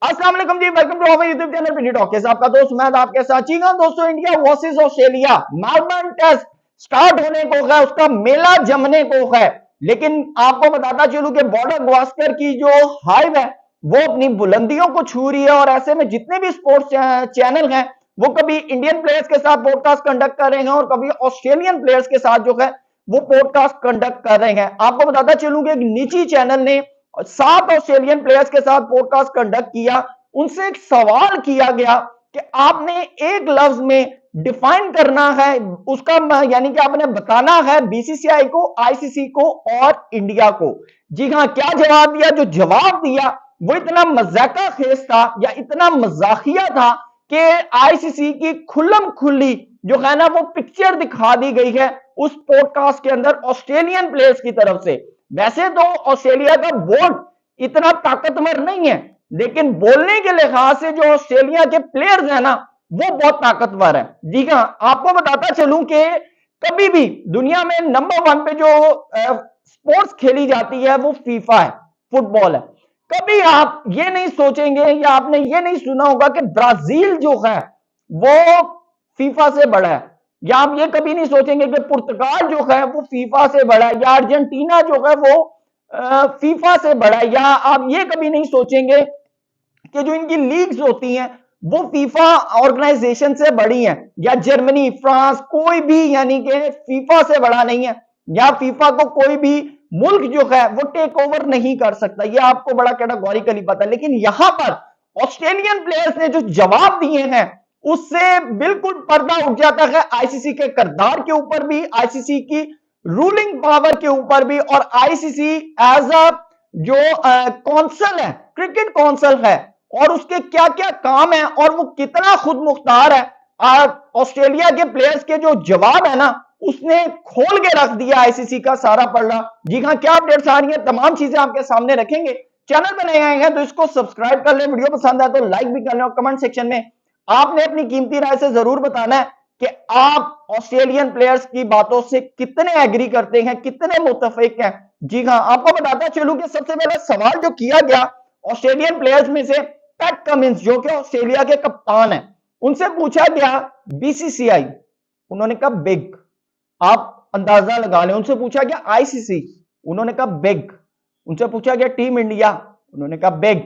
अस्सलाम वालेकुम जी, welcome to our YouTube channel PD talkies. आपका दोस्त मैं आपके साथ चीगा। दोस्तों, India versus Australia Melbourne test start होने को है, उसका मेला जमने को है। लेकिन आपको बताता चलूं कि बॉर्डर गावस्कर की जो हाइव है वो अपनी बुलंदियों को छू रही है, और ऐसे में जितने भी स्पोर्ट्स चैनल हैं वो कभी इंडियन प्लेयर्स के साथ पॉडकास्ट कंडक्ट कर रहे हैं और कभी ऑस्ट्रेलियन प्लेयर्स के साथ जो है वो पॉडकास्ट कंडक्ट कर रहे हैं। आपको बताता चलूं कि एक निजी चैनल ने 7 ऑस्ट्रेलियन प्लेयर्स के साथ पॉडकास्ट कंडक्ट किया। उनसे एक सवाल किया गया कि आपने एक लफ्ज में डिफाइन करना है उसका, यानी कि आपने बताना है बीसीसीआई को, आईसीसी को और इंडिया को। जी हाँ, क्या जवाब दिया? जो जवाब दिया वो इतना मजाका खेज था या इतना मजाकिया था कि आईसीसी की खुल्लम खुल्ली जो है ना वो पिक्चर दिखा दी गई है उस पॉडकास्ट के अंदर ऑस्ट्रेलियन प्लेयर्स की तरफ से। वैसे तो ऑस्ट्रेलिया का बोर्ड इतना ताकतवर नहीं है, लेकिन बोलने के लिहाज से जो ऑस्ट्रेलिया के प्लेयर्स हैं ना वो बहुत ताकतवर है। जी हाँ, आपको बताता चलूं कि कभी भी दुनिया में नंबर 1 पे जो स्पोर्ट्स खेली जाती है वो फीफा है, फुटबॉल है। कभी आप ये नहीं सोचेंगे या आपने ये नहीं सुना होगा कि ब्राजील जो है वो फीफा से बड़ा है, या आप ये कभी नहीं सोचेंगे कि पुर्तगाल जो है वो फीफा से बड़ा है, या अर्जेंटीना जो है वो फीफा से बड़ा है, या आप ये कभी नहीं सोचेंगे कि जो इनकी लीग्स होती हैं वो फीफा ऑर्गेनाइजेशन से बड़ी हैं, या जर्मनी, फ्रांस, कोई भी यानी कि फीफा से बड़ा नहीं है, या फीफा को कोई भी मुल्क जो है वो टेक ओवर नहीं कर सकता। ये आपको बड़ा कैटेगोरिकली पता है। लेकिन यहां पर ऑस्ट्रेलियन प्लेयर्स ने जो जवाब दिए हैं उससे बिल्कुल पर्दा उठ जाता है आईसीसी के किरदार के ऊपर भी, आईसीसी की रूलिंग पावर के ऊपर भी, और आईसीसी एज अ जो कौंसल है, क्रिकेट कौंसल है, और उसके क्या क्या काम है और वो कितना खुद मुख्तार है। ऑस्ट्रेलिया के प्लेयर्स के जो जवाब है ना उसने खोल के रख दिया आईसीसी का सारा पल्ला। जी हाँ, क्या अपडेट्स आ रही है तमाम चीजें आपके सामने रखेंगे। चैनल पर नए आए हैं तो इसको सब्सक्राइब कर ले, वीडियो पसंद आए तो लाइक भी कर ले, और कमेंट सेक्शन में आपने अपनी कीमती राय से जरूर बताना है कि आप ऑस्ट्रेलियन प्लेयर्स की बातों से कितने एग्री करते हैं, कितने मुत्तफिक हैं। जी हाँ, आपको बताता चलूं कि सबसे पहला सवाल जो किया गया ऑस्ट्रेलियन प्लेयर्स में से पैट कमिंस जो कि ऑस्ट्रेलिया के कप्तान हैं, उनसे पूछा गया बीसीसीआई, उन्होंने कहा बिग। आप अंदाजा लगा लें। उनसे पूछा गया आईसीसी, उन्होंने कहा बिग। उनसे पूछा गया टीम इंडिया, उन्होंने कहा बिग।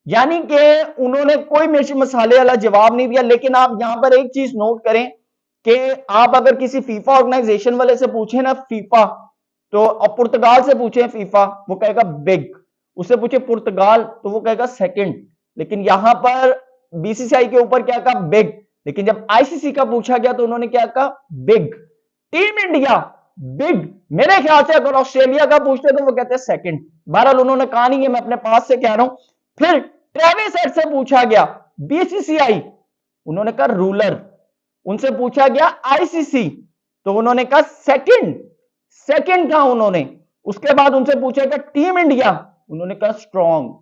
यानी कि उन्होंने कोई मिर्च मसाले वाला जवाब नहीं दिया। लेकिन आप यहां पर एक चीज नोट करें कि आप अगर किसी फीफा ऑर्गेनाइजेशन वाले से पूछे ना फीफा, तो अब पुर्तगाल से पूछे फीफा, वो कहेगा बिग। उससे पूछे पुर्तगाल तो वो कहेगा सेकंड। लेकिन यहां पर बीसीसीआई के ऊपर क्या कहा? बिग। लेकिन जब आईसीसी का पूछा गया तो उन्होंने क्या कहा? बिग। Team India big. मेरे ख्याल से अगर ऑस्ट्रेलिया का पूछते तो वो कहते हैं सेकंड। बहरहाल उन्होंने कहा नहीं है, मैं अपने पास से कह रहा हूं। फिर ट्रेविस हेड से पूछा गया बीसीसीआई, उन्होंने कहा रूलर। उनसे पूछा गया आईसीसी तो उन्होंने कहा सेकंड, सेकंड कहा उन्होंने। उसके बाद उनसे पूछा गया टीम इंडिया, उन्होंने कहा स्ट्रॉन्ग।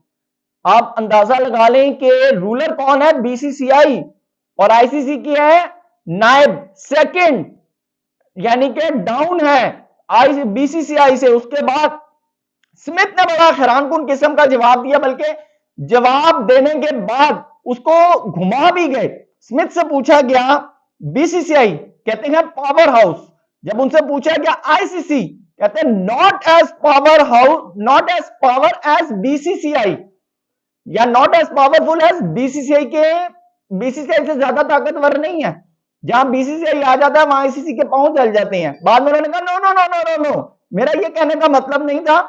आप अंदाजा लगा लें कि रूलर कौन है? बीसीसीआई, और आईसीसी की है नायब, सेकंड, यानी कि डाउन है आई बीसीसीआई से। उसके बाद स्मिथ ने बड़ा हैरानकुन किस्म का जवाब दिया, बल्कि जवाब देने के बाद उसको घुमा भी गए। स्मिथ से पूछा गया बीसीसीआई, कहते हैं पावर हाउस। जब उनसे पूछा गया आईसीसी, कहते हैं not as power house, not as power as BCCI, या not as powerful as BCCI. के बीसीसीआई से ज्यादा ताकतवर नहीं है। जहां बीसीसीआई आ जाता है वहां आईसीसी के पांव चल जाते हैं। बाद में उन्होंने कहा no no no no no no, मेरा ये कहने का मतलब नहीं था।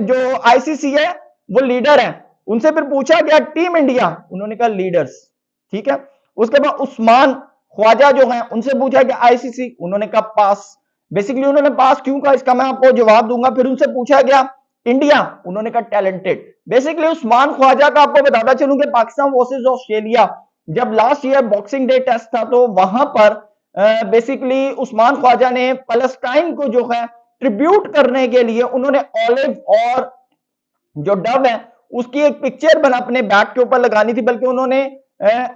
जो आईसीसी है वो लीडर है। उनसे फिर पूछा गया टीम इंडिया, उन्होंने कहा लीडर्स। ठीक है। उसके बाद उस्मान ख्वाजा जो है उनसे पूछा गया आईसीसी, उन्होंने कहा पास। बेसिकली उन्होंने पास क्यों कहा इसका मैं आपको जवाब दूंगा। फिर उनसे पूछा गया इंडिया, उन्होंने कहा टैलेंटेड। बेसिकली उस्मान ख्वाजा का आपको बताता चलूं कि पाकिस्तान वर्सेस ऑस्ट्रेलिया जब last year boxing day test था तो वहां पर बेसिकली उस्मान ख्वाजा ने पैलेस्टाइन को जो है ट्रिब्यूट करने के लिए उन्होंने ऑलिव और जो डव है उसकी एक पिक्चर बना अपने बैट के ऊपर लगानी थी, बल्कि उन्होंने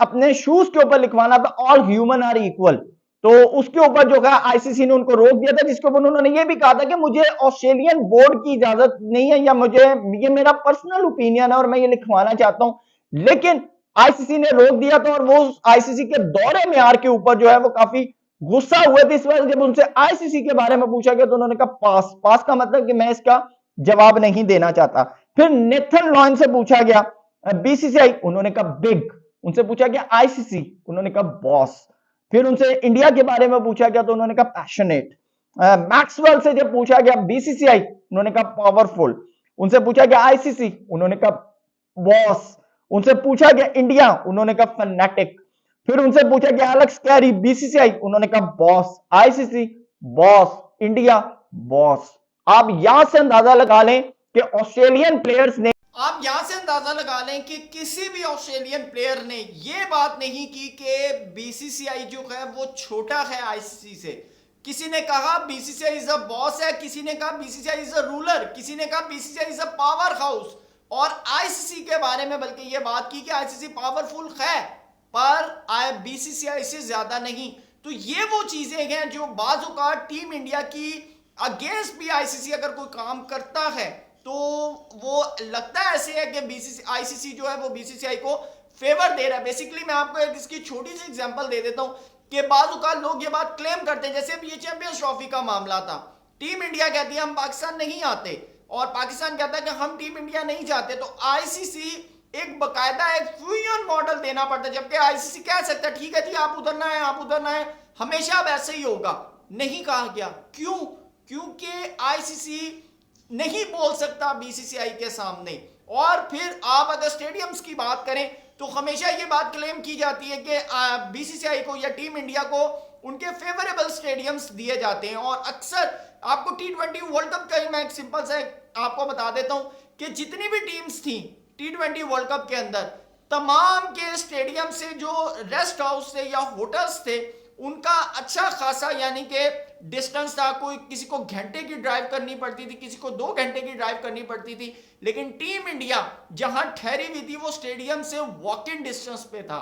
अपने शूज के ऊपर लिखवाना था ऑल ह्यूमन आर इक्वल। तो उसके ऊपर जो है आईसीसी ने उनको रोक दिया था, जिसके ऊपर उन्होंने ये भी कहा था कि मुझे ऑस्ट्रेलियन बोर्ड की इजाजत नहीं है, या मुझे ये मेरा पर्सनल ओपिनियन है और मैं ये लिखवाना चाहता हूं। लेकिन आईसीसी ने रोक दिया था और वो आईसीसी के दौरे म्यार के ऊपर जो है वो काफी गुस्सा हुए थे। इस वजह जब उनसे आईसीसी के बारे में पूछा गया तो उन्होंने कहा पास। पास का मतलब कि मैं इसका जवाब नहीं देना चाहता। फिर नेथन लॉयन से पूछा गया बीसीसीआई, उन्होंने कहा बिग। उनसे पूछा गया आईसीसी, उन्होंने कहा बॉस। फिर उनसे इंडिया के बारे में पूछा गया तो उन्होंने कहा पैशनेट। मैक्सवेल से जब पूछा गया बीसीसीआई, उन्होंने कहा पावरफुल। उनसे पूछा गया आईसीसी, उन्होंने कहा बॉस। उनसे पूछा गया इंडिया, उन्होंने कहा फैनेटिक। फिर उनसे पूछा गया एलेक्स कैरी बीसीसीआई, उन्होंने कहा boss. ICC boss, India boss. आप यहां से अंदाजा लगा लें कि ऑस्ट्रेलियन प्लेयर्स ने आप यहां से अंदाजा लगा लें कि किसी भी ऑस्ट्रेलियन प्लेयर ने यह बात नहीं की कि बीसीसीआई जो है वो छोटा है आईसीसी से। किसी ने कहा बीसीसीआई इज अ बॉस है, किसी ने कहा बीसीसीआई इज अ रूलर, किसी ने कहा BCCI is a power house. और आईसीसी के बारे में बल्कि यह बात की कि आईसीसी पावरफुल है पर बीसीसीआई से ज्यादा नहीं। तो ये वो चीजें हैं जो बाज़-औक़ात टीम इंडिया की अगेंस्ट भी आईसीसी अगर कोई काम करता है तो वो लगता है ऐसे है कि बीसीसी आईसीसी जो है वो बीसीसीआई को फेवर दे रहा है। बेसिकली मैं आपको एक इसकी छोटी सी एग्जांपल दे देता हूं कि बाज़-औक़ात लोग ये बात क्लेम करते हैं, जैसे अब ये चैंपियंस ट्रॉफी का मामला था। टीम इंडिया कहती है हम पाकिस्तान नहीं आते और पाकिस्तान कहता है कि हम टीम इंडिया नहीं जाते, तो आईसीसी एक बकायदा एक फ्यूजन मॉडल देना पड़ता है। जबकि आईसीसी कह सकता है ठीक है जी आप उधर ना आए, आप उधर ना आए, हमेशा वैसे ही होगा। नहीं कहा गया, क्यों? क्योंकि आईसीसी नहीं बोल सकता बीसीसीआई के सामने। और फिर आप अगर स्टेडियम्स की बात करें तो हमेशा ये बात क्लेम की जाती है कि बीसीसीआई को या टीम इंडिया को उनके फेवरेबल स्टेडियम्स दिए जाते हैं। और अक्सर आपको T20 वर्ल्ड कप का मैं एक सिंपल सा आपको बता देता हूं कि जितनी भी टीम्स थी T20 वर्ल्ड कप के अंदर, तमाम के स्टेडियम से जो रेस्ट हाउस थे या होटल्स थे उनका अच्छा खासा यानी कि डिस्टेंस था। कोई किसी को घंटे की ड्राइव करनी पड़ती थी, किसी को 2 घंटे की ड्राइव करनी पड़ती थी। लेकिन टीम इंडिया जहां ठहरी हुई थी वो स्टेडियम से वॉक इन डिस्टेंस पे था,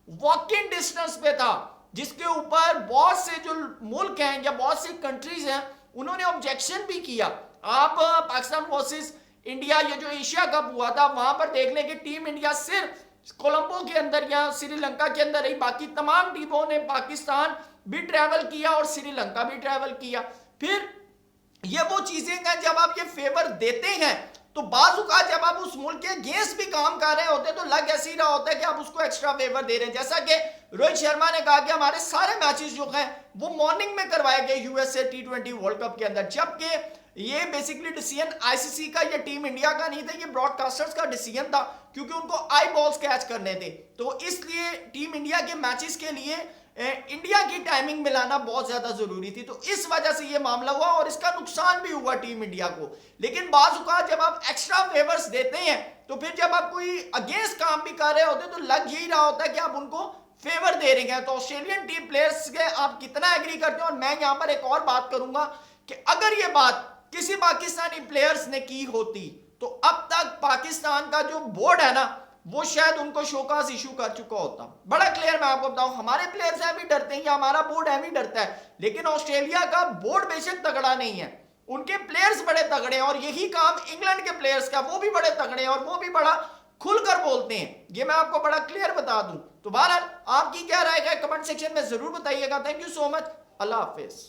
वॉक इन डिस्टेंस पे था, जिसके ऊपर बहुत से जो मुल्क हैं या बहुत सी कंट्रीज हैं उन्होंने ऑब्जेक्शन भी किया। आप पाकिस्तान वर्सेस इंडिया ये जो एशिया कप हुआ था वहां पर देख लें कि टीम इंडिया सिर्फ कोलंबो के अंदर या श्रीलंका के अंदर रही, बाकी तमाम टीमों ने पाकिस्तान भी ट्रैवल किया और श्रीलंका भी ट्रैवल किया। फिर ये वो चीजें हैं जब आप ये फेवर देते हैं तो बाज़-औक़ात जब आप उस मुल्क के अगेंस्ट भी काम कर रहे होते तो लग ऐसे ही रहा होता है कि आप उसको एक्स्ट्रा फेवर दे रहे हैं। जैसा कि रोहित शर्मा ने कहा कि हमारे सारे मैचेस जो हैं वो मॉर्निंग में करवाए गए यूएसए T20 वर्ल्ड कप के अंदर, जबकि ये बेसिकली डिसीजन आईसीसी का या टीम इंडिया का नहीं था, ये ब्रॉडकास्टर्स का डिसीजन था क्योंकि उनको आई बॉल्स कैच करने थे। तो इसलिए टीम इंडिया के मैचेस के लिए इंडिया की टाइमिंग मिलाना बहुत ज्यादा जरूरी थी। तो इस वजह से ये मामला हुआ और इसका नुकसान भी हुआ टीम इंडिया को। लेकिन बाज़-औक़ात जब आप एक्स्ट्रा फेवर्स देते हैं तो फिर जब आप कोई अगेंस्ट काम भी कर रहे होते तो लग यही रहा होता है कि आप उनको फेवर दे रहे हैं। तो ऑस्ट्रेलियन टीम प्लेयर्स के आप कितना एग्री करते हैं? और मैं यहां पर एक और बात करूंगा कि अगर ये बात किसी पाकिस्तानी प्लेयर्स ने की होती तो अब तक पाकिस्तान का जो बोर्ड है ना वो शायद उनको शोकास इशू कर चुका होता। बड़ा क्लियर मैं आपको बताऊं, हमारे प्लेयर्स हैं भी डरते हैं या हमारा बोर्ड है भी डरता है, लेकिन ऑस्ट्रेलिया का बोर्ड बेशक तगड़ा नहीं है, उनके प्लेयर्स बड़े तगड़े हैं। और यही काम इंग्लैंड के प्लेयर्स का, वो भी बड़े तगड़े हैं और वो भी बड़ा खुलकर बोलते हैं। ये मैं आपको बड़ा क्लियर बता दूं। तो बहरहाल आपकी क्या राय है कमेंट सेक्शन में जरूर बताइएगा। Thank you so much. Allah Hafiz.